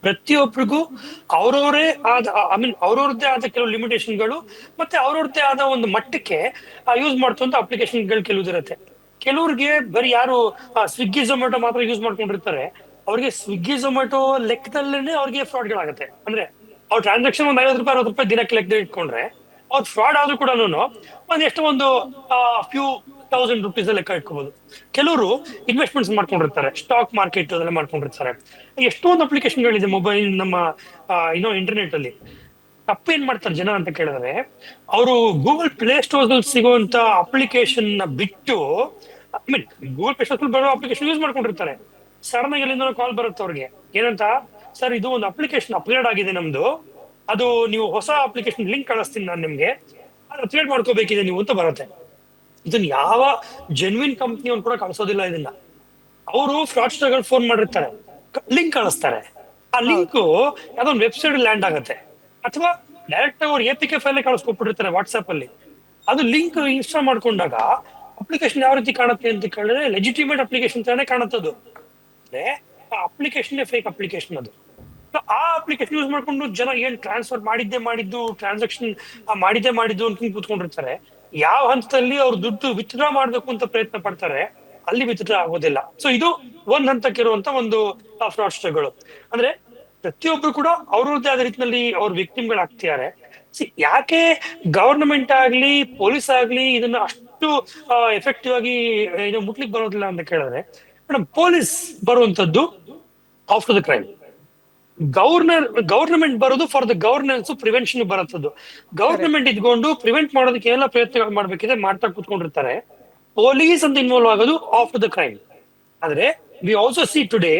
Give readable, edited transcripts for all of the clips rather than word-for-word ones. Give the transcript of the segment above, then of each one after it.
ಪ್ರತಿಯೊಬ್ಬರಿಗೂ ಅವ್ರವರೇ ಆದ I mean ಅವ್ರವ್ರದ್ದೇ ಆದ ಕೆಲವು ಲಿಮಿಟೇಷನ್ಗಳು ಮತ್ತೆ ಅವ್ರವ್ರದ್ದೇ ಆದ ಒಂದು ಮಟ್ಟಕ್ಕೆ ಯೂಸ್ ಮಾಡ್ತಂತ ಅಪ್ಲಿಕೇಶನ್ಗಳು ಕೆಲವುದಿರುತ್ತೆ. ಕೆಲವ್ರಿಗೆ ಬರೀ ಯಾರು ಸ್ವಿಗ್ಗಿ ಝೊಮ್ಯಾಟೊ ಮಾತ್ರ ಯೂಸ್ ಮಾಡ್ಕೊಂಡಿರ್ತಾರೆ, ಅವ್ರಿಗೆ ಸ್ವಿಗ್ಗಿ ಝೊಮ್ಯಾಟೊ ಲೆಕ್ಕದಲ್ಲೇ ಅವ್ರಿಗೆ ಫ್ರಾಡ್ಗಳಾಗತ್ತೆ. ಅಂದ್ರೆ ಅವ್ರ ಟ್ರಾನ್ಸಾಕ್ಷನ್ ಒಂದು 50 ರೂಪಾಯಿ 60 ರೂಪಾಯಿ ದಿನಕ್ಕೆ ಲೆಕ್ಕದಲ್ಲಿ ಇಟ್ಕೊಂಡ್ರೆ ಅವ್ರು ಫ್ರಾಡ್ ಆದ್ರೂ ಕೂಡ ಒಂದ್ ಎಷ್ಟೋ ಒಂದು ಫ್ಯೂ $1000 ಲೆಕ್ಕ ಇಟ್ಕೋಬಹುದು. ಕೆಲವರು ಇನ್ವೆಸ್ಟ್ಮೆಂಟ್ಸ್ ಮಾಡ್ಕೊಂಡಿರ್ತಾರೆ, ಸ್ಟಾಕ್ ಮಾರ್ಕೆಟ್ ಅದೆಲ್ಲ ಮಾಡ್ಕೊಂಡಿರ್ತಾರೆ. ಎಷ್ಟೊಂದು ಅಪ್ಲಿಕೇಶನ್ಗಳಿದೆ ಮೊಬೈಲ್ ನಮ್ಮ ಇಂಟರ್ನೆಟ್ ಅಲ್ಲಿ. ತಪ್ಪೇನ್ ಮಾಡ್ತಾರೆ ಜನ ಅಂತ ಕೇಳಿದ್ರೆ, ಅವರು ಗೂಗಲ್ ಪ್ಲೇ ಸ್ಟೋರ್ ಸಿಗುವಂತ ಅಪ್ಲಿಕೇಶನ್ ನ ಬಿಟ್ಟು, I mean Google play store ಬರೋ ಅಪ್ಲಿಕೇಶನ್ ಯೂಸ್ ಮಾಡ್ಕೊಂಡಿರ್ತಾರೆ. ಸಡನ್ ಆಗಿ ಎಲ್ಲಿಂದ ಕಾಲ್ ಬರುತ್ತೆ ಅವ್ರಿಗೆ, ಏನಂತ, ಸರ್ ಇದು ಒಂದು ಅಪ್ಲಿಕೇಶನ್ ಅಪ್ಗ್ರೇಡ್ ಆಗಿದೆ ನಮ್ದು, ಅದು ನೀವು ಹೊಸ ಅಪ್ಲಿಕೇಶನ್ ಲಿಂಕ್ ಕಳಿಸ್ತೀನಿ ನಾನು ನಿಮ್ಗೆ, ಅದು ಅಪ್ಗ್ರೇಡ್ ಮಾಡ್ಕೋಬೇಕಿದೆ ನೀವು ಅಂತ ಬರುತ್ತೆ. ಇದನ್ನ ಯಾವ ಜೆನ್ವಿನ್ ಕಂಪ್ನಿ ಅವ್ನು ಕೂಡ ಕಳಿಸೋದಿಲ್ಲ ಇದನ್ನ. ಅವರು ಫ್ರಾಡ್ಸ್ಟರ್ಗಳು ಫೋನ್ ಮಾಡಿರ್ತಾರೆ, ಲಿಂಕ್ ಕಳಿಸ್ತಾರೆ. ಆ ಹೌದು ಲಿಂಕ್ ಯಾವ್ದೋ ಒಂದು ವೆಬ್ಸೈಟ್ ಲ್ಯಾಂಡ್ ಆಗುತ್ತೆ, ಅಥವಾ ಡೈರೆಕ್ಟ್ ಅವ್ರು APK ಫೈಲ್ ಕಳಿಸ್ಕೊಟ್ಬಿಟ್ಟಿರ್ತಾರೆ ವಾಟ್ಸ್ಆಪ್ ಅಲ್ಲಿ. ಅದು ಲಿಂಕ್ ಇನ್ಸ್ಟಾಲ್ ಮಾಡ್ಕೊಂಡಾಗ ಅಪ್ಲಿಕೇಶನ್ ಯಾವ ರೀತಿ ಕಾಣುತ್ತೆ ಅಂತ ಕೇಳಿದ್ರೆ ಲೆಜಿಟಿಮೇಟ್ ಅಪ್ಲಿಕೇಶನ್ ತಾನೇ ಕಾಣುತ್ತದು. ಅಂದ್ರೆ ಆ ಅಪ್ಲಿಕೇಶನ್ ಫೇಕ್ ಅಪ್ಲಿಕೇಶನ್ ಅದು. ಆ ಅಪ್ಲಿಕೇಶನ್ ಯೂಸ್ ಮಾಡ್ಕೊಂಡು ಜನ ಏನ್ ಟ್ರಾನ್ಸ್ಫರ್ ಮಾಡಿದ್ದು ಟ್ರಾನ್ಸಾಕ್ಷನ್ ಮಾಡಿದ್ದು ಅಂತ ಕೂತ್ಕೊಂಡಿರ್ತಾರೆ. ಯಾವ ಹಂತದಲ್ಲಿ ಅವ್ರು ದುಡ್ಡು ವಿತ್ಡ್ರಾ ಮಾಡ್ಬೇಕು ಅಂತ ಪ್ರಯತ್ನ ಪಡ್ತಾರೆ, ಅಲ್ಲಿ ವಿತ್ಡ್ರಾ ಆಗೋದಿಲ್ಲ. ಸೊ ಇದು ಒಂದ್ ಹಂತಕ್ಕೆ ಇರುವಂತ ಒಂದು ಫ್ರಾಡ್ಸ್ಟರ್ಗಳು. ಅಂದ್ರೆ ಪ್ರತಿಯೊಬ್ರು ಕೂಡ ಅವ್ರವ್ರದ್ದೇ ಆದ ರೀತಿಯಲ್ಲಿ ಅವ್ರ ವಿಕ್ಟಿಮ್ಗಳಾಗ್ತಿದ್ದಾರೆ. ಯಾಕೆ ಗವರ್ನಮೆಂಟ್ ಆಗ್ಲಿ ಪೊಲೀಸ್ ಆಗ್ಲಿ ಇದನ್ನ ಅಷ್ಟು ಎಫೆಕ್ಟಿವ್ ಆಗಿ ಮುಟ್ಲಿಕ್ಕೆ ಬರೋದಿಲ್ಲ ಅಂತ ಕೇಳಿದ್ರೆ, ಮೇಡಮ್ ಪೊಲೀಸ್ ಬರುವಂತದ್ದು ಆಫ್ಟರ್ ದ ಕ್ರೈಮ್, ಗವರ್ನಮೆಂಟ್ ಬರೋದು ಫಾರ್ ದ ಗವರ್ನೆನ್ಸ್ ಪ್ರಿವೆನ್ಷನ್ ಬರುತ್ತದ್ದು. ಕರೆಕ್ಟ್. ಗವರ್ನಮೆಂಟ್ ಇದ್ಕೊಂಡು ಪ್ರಿವೆಂಟ್ ಮಾಡೋದಕ್ಕೆ ಎಲ್ಲ ಪ್ರಯತ್ನಗಳು ಮಾಡ್ಬೇಕಿದೆ, ಮಾಡ್ತಾ ಕೂತ್ಕೊಂಡಿರ್ತಾರೆ. ಪೊಲೀಸ್ ಅಂತ ಇನ್ವಾಲ್ವ್ ಆಗೋದು ಆಫ್ಟರ್ ದ ಕ್ರೈಮ್. ಆದ್ರೆ we also see today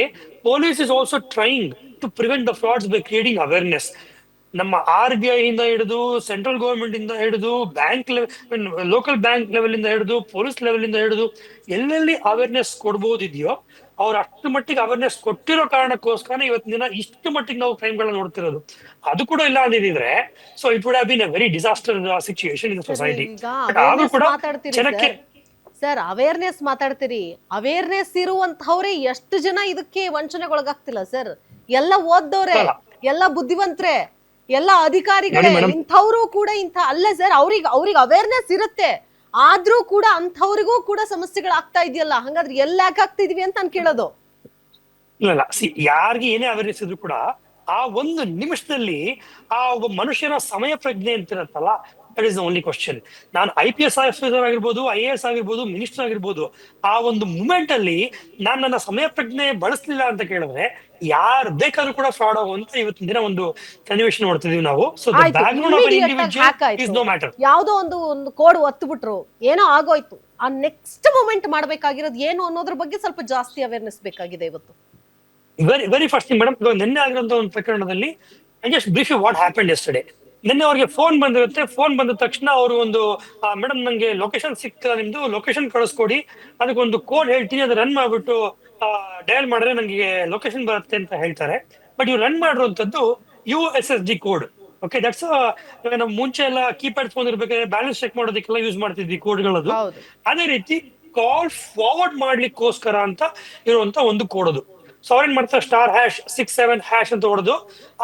police is also trying to prevent the frauds by creating awareness. ನಮ್ಮ RBI ಇಂದ ಹಿಡಿದು ಸೆಂಟ್ರಲ್ ಗವರ್ಮೆಂಟ್ ಇಂದ ಹಿಡಿದು ಬ್ಯಾಂಕ್ ಲೋಕಲ್ ಬ್ಯಾಂಕ್ ಲೆವೆಲ್ ಇಂದ ಹಿಡಿದು ಪೊಲೀಸ್ ಲೆವೆಲ್ ಇಂದ ಹಿಡಿದು ಎಲ್ಲೆಲ್ಲಿ ಅವೇರ್ನೆಸ್ ಕೊಡ್ಬೋದಿದೆಯೋ ಅವ್ರು ಅಷ್ಟು ಮಟ್ಟಿಗೆ ಅವೇರ್ನೆಸ್ ಕೊಟ್ಟಿರೋ ಕಾರಣಕ್ಕೋಸ್ಕರ ಇವತ್ತಿನ ದಿನ ಇಷ್ಟು ಮಟ್ಟಿಗೆ ನಾವು ಕ್ರೈಮ್ಗಳನ್ನ ನೋಡ್ತಿರೋದು. ಅದು ಕೂಡ ಇಲ್ಲ ಅಂದಿದ್ರೆ so it would have been a very disaster situation in sir society. ನೀವೀಗ ಬಟ್ ಆದ್ರೂ ಅವೇರ್ನೆಸ್ ಕೂಡ ಮಾತಾಡ್ತೀರಿ ಜನಕ್ಕೆ ಸರ್. ಸರ್ ಅವೇರ್ನೆಸ್ ಮಾತಾಡ್ತೀರಿ, ಅವೇರ್ನೆಸ್ ಇರುವಂತವ್ರೆ ಎಷ್ಟು ಜನ ಇದಕ್ಕೆ ವಂಚನೆಗೊಳಗಾಗ್ತಿಲ್ಲ ಸರ್. ಎಲ್ಲ ಓದ್ದವ್ರೆ, ಅಲ್ಲ ಎಲ್ಲ ಬುದ್ಧಿವಂತ್ರೆ, ಎಲ್ಲ ನೋಡಿ ಅಧಿಕಾರಿಗಳೇ, ಮೇಡಮ್, ಇಂಥವ್ರು ಕೂಡ ಅಲ್ಲ ಸರ್. ಅವ್ರಿಗೆ ಅವೇರ್ನೆಸ್ ಇರುತ್ತೆ, ಆದ್ರೂ ಕೂಡ ಅಂಥವ್ರಿಗೂ ಕೂಡ ಸಮಸ್ಯೆಗಳಾಗ್ತಾ ಇದೆಯಲ್ಲ. ಹಂಗಾದ್ರೆ ಎಲ್ಲ ಯಾಕೆ ಆಗ್ತಿದೀವಿ ಅಂತ ನಾನು ಕೇಳೋದು. ಇಲ್ಲ ಯಾರಿಗೆ ಏನೇ ಅವೇರ್ನೆಸ್ ಇದ್ರು ಕೂಡ ಆ ಒಂದು ನಿಮಿಷದಲ್ಲಿ ಆ ಒಬ್ಬ ಮನುಷ್ಯನ ಸಮಯ ಪ್ರಜ್ಞೆ ಅಂತಿರತ್ತಲ್ಲ, that is the only question. ನಾನು IPS ಆಫೀಸರ್ ಆಗಿರ್ಬೋದು, IAS ಆಗಿರ್ಬೋದು, ಮಿನಿಸ್ಟರ್ ಆಗಿರ್ಬೋದು, ಆ ಒಂದು ಮೂಮೆಂಟ್ ಅಲ್ಲಿ ನಾನು ನನ್ನ ಸಮಯ ಪ್ರಜ್ಞೆ ಬಳಸಲಿಲ್ಲ ಅಂತ ಕೇಳಿದ್ರೆ ಯಾರು ಬೇಕಾದ್ರೂ ಕೂಡ ಫ್ರಾಡ್ ಆಗುವಂತ ಇವತ್ತಿನ ದಿನ ಒಂದು ಸನ್ನಿವೇಶ ನೋಡ್ತಿದೀವಿ ನಾವು. ಸೊ ದ ಆಯ್ತು, back ground of an immediate ಆಗಿ ಇಂಡಿವಿಜುವಲ್ ಹ್ಯಾಕ್ ಇಸ್ ಆಯ್ತು, ನೋ ಮ್ಯಾಟರ್. ಯಾವ್ದೋ ಒಂದು ಕೋಡ್ ಒತ್ತುಬಿಟ್ರು, ಏನೋ ಆಗೋಯ್ತು. ಆ ನೆಕ್ಸ್ಟ್ ಮೂಮೆಂಟ್ ಮಾಡ್ಬೇಕಾಗಿರೋದು ಏನು ಅನ್ನೋದ್ರ ಬಗ್ಗೆ ಸ್ವಲ್ಪ ಜಾಸ್ತಿ ಅವೇರ್ನೆಸ್ ಬೇಕಾಗಿದೆ ಇವತ್ತು. ವೆರಿ ಫಸ್ಟ್ ಥಿಂಗ್ ಮೇಡಮ್, ನಿನ್ನೆ ಆಗಿರುವಂತ ಒಂದು ಪ್ರಕರಣದಲ್ಲಿ I just brief you what happened yesterday. ನಿನ್ನೆ ಅವ್ರಿಗೆ ಫೋನ್ ಬಂದಿರುತ್ತೆ. ಫೋನ್ ಬಂದ ತಕ್ಷಣ ಅವರು ಒಂದು ಮೇಡಮ್ ನಂಗೆ ಲೊಕೇಶನ್ ಸಿಕ್ತಲ್ಲ, ನಿಮ್ದು ಲೊಕೇಶನ್ ಕಳಿಸ್ಕೊಡಿ, ಅದಕ್ಕೊಂದು ಕೋಡ್ ಹೇಳ್ತೀನಿ, ಅದು ರನ್ ಮಾಡ್ಬಿಟ್ಟು ಡಯಲ್ ಮಾಡಿದ್ರೆ ನಂಗೆ ಲೊಕೇಶನ್ ಬರುತ್ತೆ ಅಂತ ಹೇಳ್ತಾರೆ. ಬಟ್ ಇವ್ರು ರನ್ ಮಾಡಿರುವಂತದ್ದು USSD ಕೋಡ್. ಓಕೆ, ದಟ್ಸ್ ನಮ್ ಮುಂಚೆ ಎಲ್ಲ ಕೀಪ್ಯಾಡ್ ಫೋನ್ ಇರ್ಬೇಕಾದ್ರೆ ಬ್ಯಾಲೆನ್ಸ್ ಚೆಕ್ ಮಾಡೋದಕ್ಕೆಲ್ಲ ಯೂಸ್ ಮಾಡ್ತಿದ್ವಿ ಕೋಡ್ಗಳದು. ಹೌದು. ಅದೇ ರೀತಿ ಕಾಲ್ ಫಾರ್ವರ್ಡ್ ಮಾಡ್ಲಿಕ್ಕೋಸ್ಕರ ಅಂತ ಇರುವಂತ ಒಂದು ಕೋಡ್ ಅದು. ಸೊ ಅವ್ರೇನ್ ಮಾಡ್ತಾರೆ, *#67# ಅಂತ ಹೊಡೆದು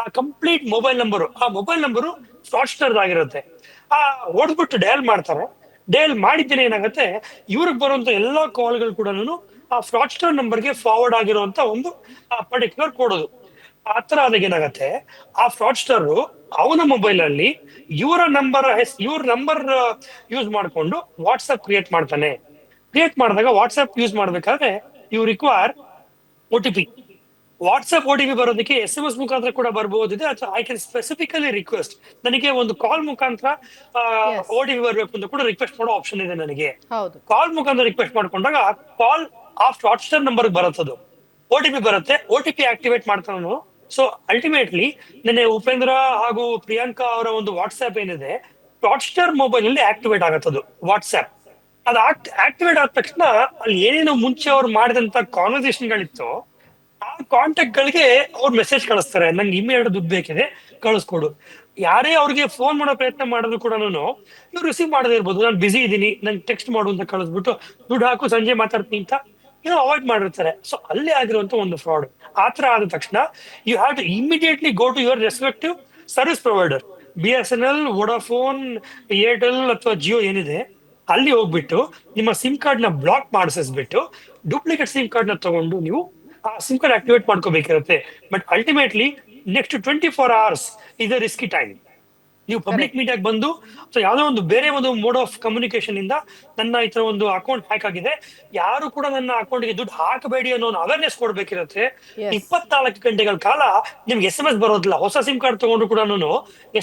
ಆ ಕಂಪ್ಲೀಟ್ ಮೊಬೈಲ್ ನಂಬರು, ಆ ಮೊಬೈಲ್ ನಂಬರು ಫ್ರಾಡ್ಸ್ಟರ್ ಆಗಿರುತ್ತೆ. ಆ ಹೊಡೆದ್ಬಿಟ್ಟು ಡಯಲ್ ಮಾಡ್ತಾರೆ. ಡಯಲ್ ಮಾಡಿದ್ದೇನೆ ಏನಾಗುತ್ತೆ, ಇವ್ರಿಗೆ ಬರುವಂತ ಎಲ್ಲಾ ಕಾಲ್ಗಳು ಕೂಡ ಆ ಫ್ರಾಡ್ಸ್ಟರ್ ನಂಬರ್ಗೆ ಫಾರ್ವರ್ಡ್ ಆಗಿರುವಂತ ಒಂದು ಪರ್ಟಿಕ್ಯುಲರ್ ಕೊಡೋದು. ಆತರ ಆದಾಗ ಏನಾಗತ್ತೆ, ಆ ಫ್ರಾಡ್ಸ್ಟರ್ ಅವನ ಮೊಬೈಲ್ ಅಲ್ಲಿ ಇವ್ರ ನಂಬರ್ ಯೂಸ್ ಮಾಡ್ಕೊಂಡು ವಾಟ್ಸ್ಆಪ್ ಕ್ರಿಯೇಟ್ ಮಾಡ್ತಾನೆ. ಕ್ರಿಯೇಟ್ ಮಾಡಿದಾಗ ವಾಟ್ಸ್ಆಪ್ ಯೂಸ್ ಮಾಡ್ಬೇಕಾದ್ರೆ you require OTP. WhatsApp OTP ಬರೋದಕ್ಕೆ SMS ಮುಖಾಂತರ ಕೂಡ ಬರ್ಬೋದಿದೆ, ಅಥವಾ ಐ ಕ್ಯಾನ್ ಸ್ಪೆಸಿಫಿಕಲಿ ರಿಕ್ವೆಸ್ಟ್, ನನಗೆ ಒಂದು ಕಾಲ್ ಮುಖಾಂತರ ಎಸ್. OTP ಬರ್ಬೇಕು ಅಂತ ಕೂಡ ರಿಕ್ವೆಸ್ಟ್ ಮಾಡೋ ಆಪ್ಷನ್ ಇದೆ ನನಗೆ. ಹೌದು. ಕಾಲ್ ಮುಖಾಂತರ ರಿಕ್ವೆಸ್ಟ್ ಮಾಡ್ಕೊಂಡಾಗ ಕಾಲ್ ಆ ಫ್ರಾಡ್ಸ್ಟರ್ ನಂಬರ್ ಬರುತ್ತದು, OTP ಬರುತ್ತೆ, OTP ಆಕ್ಟಿವೇಟ್ ಮಾಡ್ತಾನು. ಸೊ ಅಲ್ಟಿಮೇಟ್ಲಿ ನಿನ್ನೆ ಉಪೇಂದ್ರ ಹಾಗೂ ಪ್ರಿಯಾಂಕಾ ಅವರ ಒಂದು ವಾಟ್ಸ್ಆಪ್ ಏನಿದೆ, ಫ್ರಾಡ್ಸ್ಟರ್ ಮೊಬೈಲ್ ಅಲ್ಲಿ ಆಕ್ಟಿವೇಟ್ ಆಗತ್ತದು ವಾಟ್ಸ್ಆಪ್. ಅದು ಆಕ್ಟಿವೇಟ್ ಆದ ತಕ್ಷಣ ಅಲ್ಲಿ ಏನೇನು ಮುಂಚೆ ಅವ್ರು ಮಾಡಿದಂತ ಕಾನ್ವರ್ಸೇಷನ್ ಗಳಿತ್ತು, ಆ ಕಾಂಟ್ಯಾಕ್ಟ್ ಗಳಿಗೆ ಅವ್ರು ಮೆಸೇಜ್ ಕಳಿಸ್ತಾರೆ, ನಂಗೆ ಇಮಿಡಿಯೇಟ್ ದುಡ್ಡು ಬೇಕಿದೆ ಕಳಿಸ್ಕೊಡು. ಯಾರೇ ಅವ್ರಿಗೆ ಫೋನ್ ಮಾಡೋ ಪ್ರಯತ್ನ ಮಾಡಿದ್ರು ಕೂಡ ಇವ್ರು ರಿಸೀವ್ ಮಾಡದೇ ಇರ್ಬೋದು, ನಾನು ಬಿಸಿ ಇದ್ದೀನಿ, ನಂಗೆ ಟೆಕ್ಸ್ಟ್ ಮಾಡು ಅಂತ ಕಳಿಸ್ಬಿಟ್ಟು ದುಡ್ಡು ಹಾಕು ಸಂಜೆ ಮಾತಾಡ್ತೀನಿ ಅಂತ ಏನೋ ಅವಾಯ್ಡ್ ಮಾಡಿರ್ತಾರೆ. ಸೊ ಅಲ್ಲಿ ಆಗಿರುವಂತ ಒಂದು ಫ್ರಾಡ್. ಆತರ ಆದ ತಕ್ಷಣ you have to immediately go to your respective service provider, BSNL, Vodafone, Airtel ಅಥವಾ ಜಿಯೋ ಏನಿದೆ, ಅಲ್ಲಿ ಹೋಗ್ಬಿಟ್ಟು ನಿಮ್ಮ ಸಿಮ್ ಕಾರ್ಡ್ ನ ಬ್ಲಾಕ್ ಮಾಡಿಸ್ಬಿಟ್ಟು ಡೂಪ್ಲಿಕೇಟ್ ಸಿಮ್ ಕಾರ್ಡ್ ನ ತಗೊಂಡು ನೀವು ಆ ಸಿಮ್ ಕಾರ್ಡ್ ಆಕ್ಟಿವೇಟ್ ಮಾಡ್ಕೋಬೇಕಿರುತ್ತೆ. But ultimately next 24 hours is a risky time. ನೀವು ಪಬ್ಲಿಕ್ ಮೀಡಿಯಾಗೆ ಬಂದು ಸೊ ಯಾವ್ದೋ ಒಂದು ಬೇರೆ ಒಂದು ಮೋಡ್ ಆಫ್ ಕಮ್ಯುನಿಕೇಶನ್ ಇಂದ ನನ್ನ ಈ ತರ ಒಂದು ಅಕೌಂಟ್ ಹ್ಯಾಕ್ ಆಗಿದೆ, ಯಾರು ಕೂಡ ನನ್ನ ಅಕೌಂಟ್ಗೆ ದುಡ್ಡು ಹಾಕಬೇಡಿ ಅನ್ನೋ ಒಂದು ಅವೇರ್ನೆಸ್ ಕೊಡ್ಬೇಕಿರುತ್ತೆ. Yes. 24 ಗಂಟೆಗಳ ಕಾಲ ನಿಮ್ಗೆ SMS ಬರೋದಿಲ್ಲ. ಹೊಸ ಸಿಮ್ ಕಾರ್ಡ್ ತಗೊಂಡ್ರು ಕೂಡ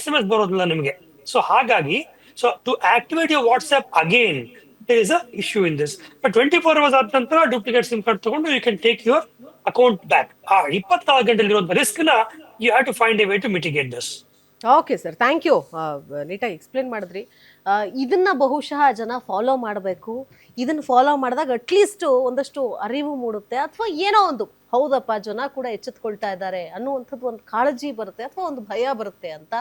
SMS ಬರೋದಿಲ್ಲ ನಿಮ್ಗೆ. ಸೊ ಹಾಗಾಗಿ so to activate your WhatsApp again there is a issue in this. But 24 hours ಆದ ನಂತರ ಡೂಪ್ಲಿಕೇಟ್ ಸಿಮ್ ಕಾರ್ಡ್ ತಗೊಂಡು you can take your account back. ಆ 24 ಗಂಟೆಲಿರುವಂತ ರಿಸ್ಕ್ ನ you have to find a way to mitigate this. Okay sir, thank you. ನೀಟಾಗಿ explain ಮಾಡಿದ್ರಿ. ಇದನ್ನ ಬಹುಶಃ ಜನ ಫಾಲೋ ಮಾಡಬೇಕು. ಇದನ್ನ ಫಾಲೋ ಮಾಡಿದಾಗ ಅಟ್ಲೀಸ್ಟ್ ಒಂದಷ್ಟು ಅರಿವು ಮೂಡುತ್ತೆ, ಅಥವಾ ಏನೋ ಒಂದು ಹೌದಪ್ಪ ಜನ ಕೂಡ ಎಚ್ಚೆತ್ಕೊಳ್ತಾ ಇದ್ದಾರೆ ಅನ್ನುವಂಥದ್ದು ಒಂದು ಕಾಳಜಿ ಬರುತ್ತೆ, ಅಥವಾ ಒಂದು ಭಯ ಬರುತ್ತೆ ಅಂತ